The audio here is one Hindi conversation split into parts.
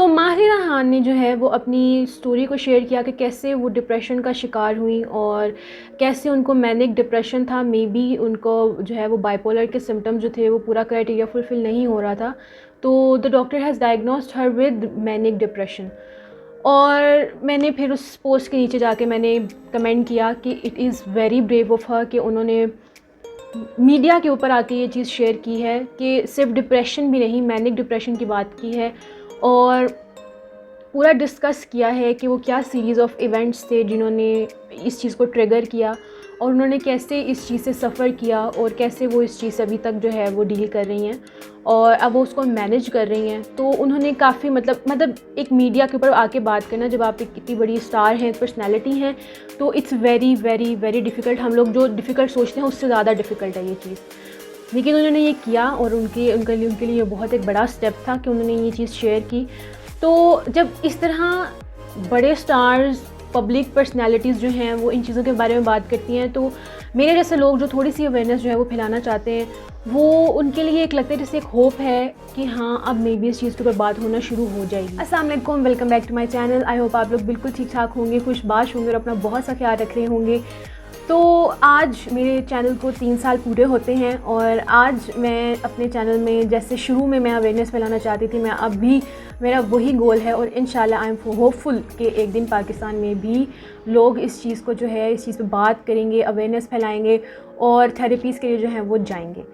सो माहिरा खान ने जो है वो अपनी स्टोरी को शेयर किया कि कैसे वो डिप्रेशन का शिकार हुई और कैसे उनको मैनिक डिप्रेशन था। मे बी उनको जो है वो बाइपोलर के सिम्टम्स जो थे वो पूरा क्राइटेरिया फुलफ़िल नहीं हो रहा था, तो the doctor has diagnosed her with manic depression. और मैंने फिर उस पोस्ट के नीचे जाके मैंने कमेंट किया कि it is very brave of her कि उन्होंने मीडिया के ऊपर आके ये चीज़ शेयर की है कि सिर्फ डिप्रेशन भी नहीं, मैनिक डिप्रेशन की बात की है और पूरा डिस्कस किया है कि वो क्या सीरीज़ ऑफ इवेंट्स थे जिन्होंने इस चीज़ को ट्रिगर किया और उन्होंने कैसे इस चीज़ से सफ़र किया और कैसे वो इस चीज़ से अभी तक जो है वो डील कर रही हैं और अब वो उसको मैनेज कर रही हैं। तो उन्होंने काफ़ी मतलब एक मीडिया के ऊपर आके बात करना, जब आप एक इतनी बड़ी स्टार हैं, पर्सनैलिटी हैं, तो it's very very very difficult. हम लोग जो डिफ़िकल्ट सोचते हैं उससे ज़्यादा डिफ़िकल्ट है ये चीज़, लेकिन उन्होंने ये किया और उनके लिए बहुत एक बड़ा स्टेप था कि उन्होंने ये चीज़ शेयर की। तो जब इस तरह बड़े स्टार्स, पब्लिक पर्सनैलिटीज़ जो हैं वो इन चीज़ों के बारे में बात करती हैं, तो मेरे जैसे लोग जो थोड़ी सी अवेयरनेस जो है वो फैलाना चाहते हैं, वो उनके लिए एक लगता है जैसे एक होप है कि हाँ अब मे बी इस चीज़ के ऊपर बात होना शुरू हो जाएगी। अस्सलाम वालेकुम, welcome back to my channel. I hope आप लोग बिल्कुल ठीक ठाक होंगे, खुशबाश होंगे और अपना बहुत सा ख्याल रख रहे होंगे। तो आज मेरे चैनल को 3 साल पूरे होते हैं और आज मैं अपने चैनल में जैसे शुरू में मैं अवेयरनेस फैलाना चाहती थी, मैं अब भी मेरा वही गोल है और इंशाल्लाह आई एम होपफुल कि एक दिन पाकिस्तान में भी लोग इस चीज़ को जो है इस चीज़ पे बात करेंगे, अवेयरनेस फैलाएंगे और थेरेपीज़ के लिए जो है वो जाएंगे।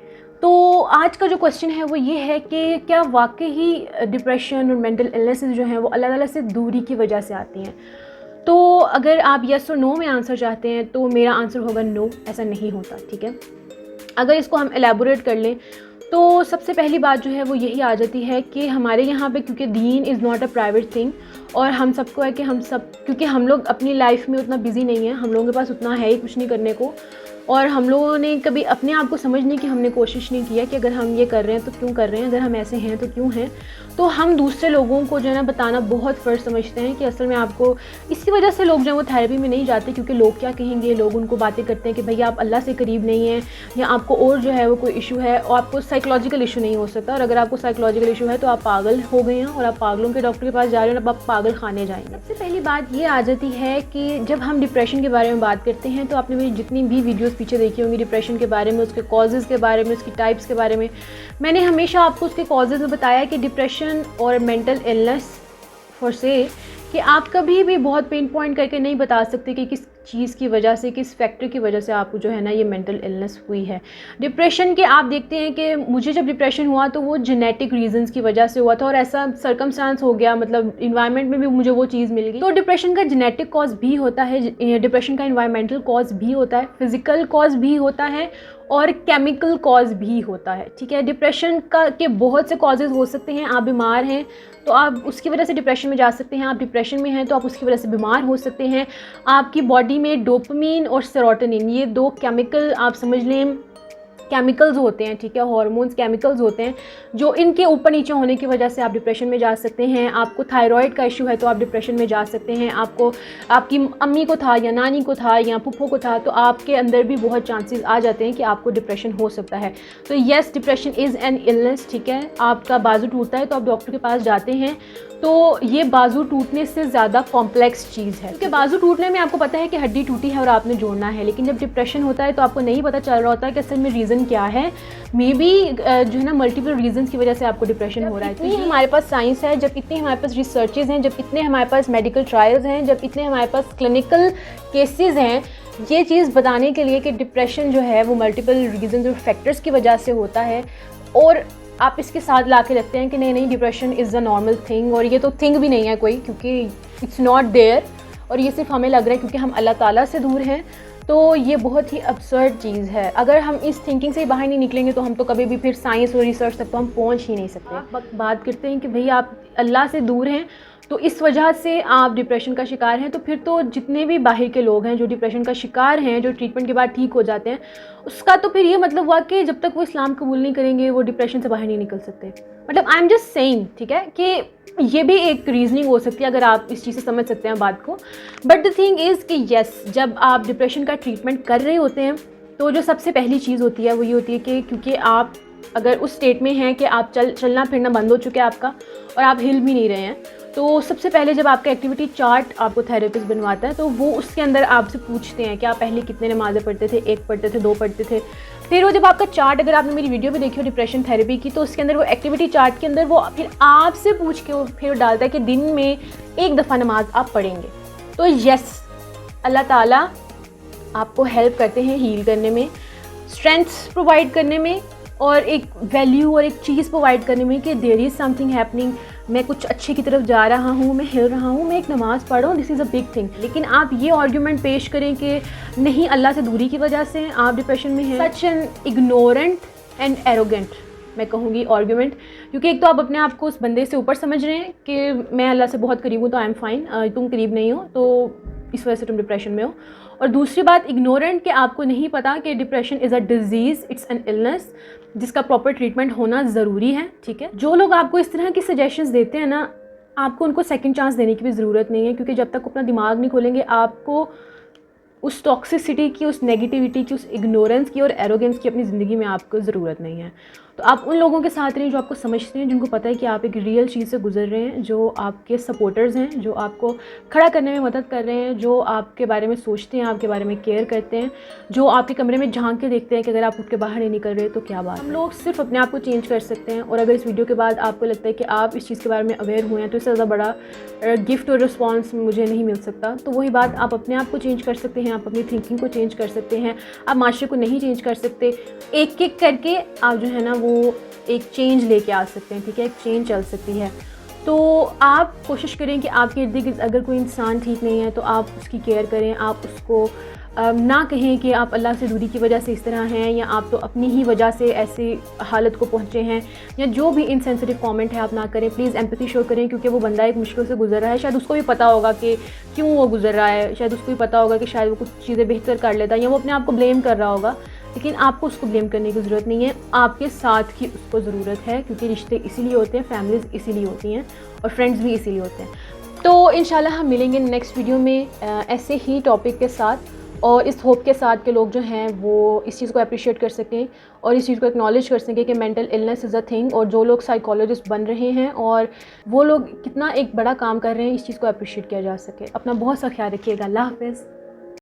तो आज का जो क्वेश्चन है वो ये है कि क्या वाकई ही डिप्रेशन और मेंटल इलनेसेस जो हैं वो अल्लाह ताला से दूरी की वजह से आती हैं? तो अगर आप येस और नो में आंसर चाहते हैं तो मेरा आंसर होगा नो, ऐसा नहीं होता। ठीक है, अगर इसको हम एलैबोरेट कर लें तो सबसे पहली बात जो है वो यही आ जाती है कि हमारे यहाँ पे क्योंकि दीन is not a private thing और हम सबको है कि हम सब क्योंकि हम लोग अपनी लाइफ में उतना बिज़ी नहीं है, हम लोगों के पास उतना है ही कुछ नहीं करने को, और हम लोगों ने कभी अपने आप को समझने की हमने कोशिश नहीं किया कि अगर हम ये कर रहे हैं तो क्यों कर रहे हैं, अगर हम ऐसे हैं तो क्यों हैं। तो हम दूसरे लोगों को जो है ना बताना बहुत फ़र्ज समझते हैं कि असल में आपको इसी वजह से लोग जो है वो थेरेपी में नहीं जाते क्योंकि लोग क्या कहेंगे, लोग उनको बातें करते हैं कि भैया आप अल्लाह से करीब नहीं हैं या आपको और जो है वो कोई इशू है और आपको साइकोलॉजिकल इशू नहीं हो सकता, और अगर आपको साइकोलॉजिकल इशू है तो आप पागल हो गए हैं और आप पागलों के डॉक्टर के पास जा रहे हैं और आप पागल खाने जाएंगे। सबसे पहली बात ये आ जाती है कि जब हम डिप्रेशन के बारे में बात करते हैं तो आपने मेरी जितनी भी वीडियोज़ पीछे देखी होंगी डिप्रेशन के बारे में, उसके कॉजेज़ के बारे में, उसकी टाइप्स के बारे में, मैंने हमेशा आपको उसके कॉजेज़ में बताया कि डिप्रेशन और मेंटल इलनेस फॉर से कि आप कभी भी बहुत पिन पॉइंट करके नहीं बता सकते कि किस चीज़ की वजह से, किस फैक्टर की वजह से आपको जो है ना ये मेंटल इलनेस हुई है। डिप्रेशन के आप देखते हैं कि मुझे जब डिप्रेशन हुआ तो वो जेनेटिक रीजंस की वजह से हुआ था और ऐसा सर्कमस्टांस हो गया, मतलब इन्वायरमेंट में भी मुझे वो चीज़ मिल गई। तो डिप्रेशन का जेनेटिक कॉज भी होता है, डिप्रेशन का इन्वायरमेंटल कॉज भी होता है, फिज़िकल कॉज भी होता है और केमिकल कॉज भी होता है। ठीक है, डिप्रेशन का के बहुत से कॉजेज़ हो सकते हैं। आप बीमार हैं तो आप उसकी वजह से डिप्रेशन में जा सकते हैं, आप डिप्रेशन में हैं तो आप उसकी वजह से बीमार हो सकते हैं। आपकी बॉडी में डोपामिन और सेरोटोनिन, ये 2 केमिकल आप समझ लें केमिकल्स होते हैं, ठीक है, हार्मोन्स केमिकल्स होते हैं जो इनके ऊपर नीचे होने की वजह से आप डिप्रेशन में जा सकते हैं। आपको थायराइड का इशू है तो आप डिप्रेशन में जा सकते हैं। आपको आपकी अम्मी को था या नानी को था या फूफो को था तो आपके अंदर भी बहुत चांसेस आ जाते हैं कि आपको डिप्रेशन हो सकता है। तो yes, depression is an illness. ठीक है, आपका बाजू टूटता है तो आप डॉक्टर के पास जाते हैं, तो ये बाजू टूटने से ज़्यादा कॉम्प्लेक्स चीज़ है क्योंकि बाजू टूटने में आपको पता है कि हड्डी टूटी है और आपने जोड़ना है, लेकिन जब डिप्रेशन होता है तो आपको नहीं पता चल रहा होता है कि असल में रीज़न क्या है। मे बी जो है ना मल्टीपल रीजंस की वजह से आपको डिप्रेशन हो रहा है। इतनी हमारे पास साइंस है, जब इतनी हमारे पास रिसर्चेज हैं, जब इतने हमारे पास मेडिकल ट्रायल्स हैं, जब इतने हमारे पास क्लिनिकल केसेस हैं, ये चीज़ बताने के लिए कि डिप्रेशन जो है वो मल्टीपल रीजंस और फैक्टर्स की वजह से होता है, और आप इसके साथ ला के रखते हैं कि नहीं depression is a normal thing, और ये तो थिंग भी नहीं है कोई क्योंकि इट्स नॉट देयर, और ये सिर्फ हमें लग रहा है क्योंकि हम अल्लाह ताला से दूर हैं। तो ये बहुत ही अब्सर्ड चीज़ है। अगर हम इस थिंकिंग से बाहर नहीं निकलेंगे तो हम तो कभी भी फिर साइंस और रिसर्च तक तो हम पहुंच ही नहीं सकते। आप बात करते हैं कि भाई आप अल्लाह से दूर हैं तो इस वजह से आप डिप्रेशन का शिकार हैं, तो फिर तो जितने भी बाहर के लोग हैं जो डिप्रेशन का शिकार हैं, जो ट्रीटमेंट के बाद ठीक हो जाते हैं, उसका तो फिर ये मतलब हुआ कि जब तक वो इस्लाम कबूल नहीं करेंगे वो डिप्रेशन से बाहर नहीं निकल सकते। मतलब आई एम जस्ट सेइंग, ठीक है, कि ये भी एक रीजनिंग हो सकती है अगर आप इस चीज़ से समझ सकते हैं बात को। बट द थिंग इज़ कि येस, जब आप डिप्रेशन का ट्रीटमेंट कर रहे होते हैं तो जो सबसे पहली चीज़ होती है वो ये होती है कि क्योंकि आप अगर उस स्टेट में हैं कि आप चलना फिरना बंद हो चुका है आपका और आप हिल भी नहीं रहे हैं, तो सबसे पहले जब आपका एक्टिविटी चार्ट आपको थेरेपिस्ट बनवाता है तो वो उसके अंदर आपसे पूछते हैं कि आप पहले कितने नमाज़ें पढ़ते थे, 1 पढ़ते थे, 2 पढ़ते थे। फिर वो जब आपका चार्ट, अगर आपने मेरी वीडियो भी देखी हो डिप्रेशन थेरेपी की, तो उसके अंदर वो एक्टिविटी चार्ट के अंदर वो फिर आपसे पूछ के वो फिर डालता है कि दिन में 1 दफ़ा नमाज आप पढ़ेंगे। तो यस, अल्लाह ताला आपको हेल्प करते हैं हील करने में, स्ट्रेंथ्स प्रोवाइड करने में, और एक वैल्यू और एक चीज़ प्रोवाइड करने में कि देयर इज़ समथिंग हैपनिंग, मैं कुछ अच्छे की तरफ जा रहा हूँ, मैं हिल रहा हूँ, मैं एक नमाज़ पढ़ रहा हूँ, this is a big thing. लेकिन आप ये आर्ग्यूमेंट पेश करें कि नहीं, अल्लाह से दूरी की वजह से आप डिप्रेशन में हैं, such an ignorant and arrogant मैं कहूँगी आर्ग्यूमेंट, क्योंकि एक तो आप अपने आप को उस बंदे से ऊपर समझ रहे हैं कि मैं अल्लाह से बहुत करीब हूँ तो आई एम फाइन, तुम करीब नहीं हो तो इस वजह से तुम डिप्रेशन में हो। और दूसरी बात इग्नोरेंट कि आपको नहीं पता कि depression is a disease, it's an illness जिसका प्रॉपर ट्रीटमेंट होना ज़रूरी है। ठीक है, जो लोग आपको इस तरह की सजेशंस देते हैं ना, आपको उनको सेकंड चांस देने की भी ज़रूरत नहीं है, क्योंकि जब तक अपना दिमाग नहीं खोलेंगे आपको उस टॉक्सिसिटी की, उस नेगेटिविटी की, उस इग्नोरेंस की और एरोगेंस की अपनी ज़िंदगी में आपको ज़रूरत नहीं है। तो आप उन लोगों के साथ रहें जो आपको समझते हैं, जिनको पता है कि आप एक रियल चीज़ से गुजर रहे हैं, जो आपके सपोर्टर्स हैं, जो आपको खड़ा करने में मदद कर रहे हैं, जो आपके बारे में सोचते हैं, आपके बारे में केयर करते हैं, जो आपके कमरे में झांक के देखते हैं कि अगर आप उठ के बाहर नहीं निकल रहे तो क्या बात। हम लोग सिर्फ अपने आप को चेंज कर सकते हैं, और अगर इस वीडियो के बाद आपको लगता है कि आप इस चीज़ के बारे में अवेयर हुए हैं तो इससे ज़्यादा बड़ा गिफ्ट और रिस्पॉन्स मुझे नहीं मिल सकता। तो वही बात, आप अपने आप को चेंज कर सकते हैं, आप अपनी थिंकिंग को चेंज कर सकते हैं, आप माशरे को नहीं चेंज कर सकते, एक एक करके आप जो है ना वो एक चेंज लेके आ सकते हैं। ठीक है, एक चेंज चल सकती है। तो आप कोशिश करें कि आपके इर्द गिर्द अगर कोई इंसान ठीक नहीं है तो आप उसकी केयर करें, आप उसको ना कहें कि आप अल्लाह से दूरी की वजह से इस तरह हैं, या आप तो अपनी ही वजह से ऐसी हालत को पहुँचे हैं, या जो भी इनसेंसिटिव कमेंट है आप ना करें। प्लीज़ एम्पैथी शो करें, क्योंकि वो बंदा एक मुश्किल से गुजर रहा है, शायद उसको भी पता होगा कि क्यों वो गुजर रहा है, शायद उसको भी पता होगा कि शायद वो कुछ चीज़ें बेहतर कर लेता है, या वो अपने आप को ब्लेम कर रहा होगा, लेकिन आपको उसको ब्लेम करने की ज़रूरत नहीं है, आपके साथ की उसको ज़रूरत है, क्योंकि रिश्ते इसीलिए होते हैं, फैमिलीज़ इसीलिए होती हैं, और फ्रेंड्स भी इसीलिए होते हैं। तो इंशाल्लाह हम मिलेंगे नेक्स्ट वीडियो में ऐसे ही टॉपिक के साथ, और इस होप के साथ कि लोग जो हैं वो इस चीज़ को अप्रिशिएट कर सकें और इस चीज़ को एक्नॉलेज कर सकें कि mental illness is a thing, और जो लोग साइकोलॉजिस्ट बन रहे हैं और वो लोग कितना एक बड़ा काम कर रहे हैं, इस चीज़ को अप्रिशिएट किया जा सके। अपना बहुत सा ख्याल रखिएगा। अल्लाह हाफ़िज़।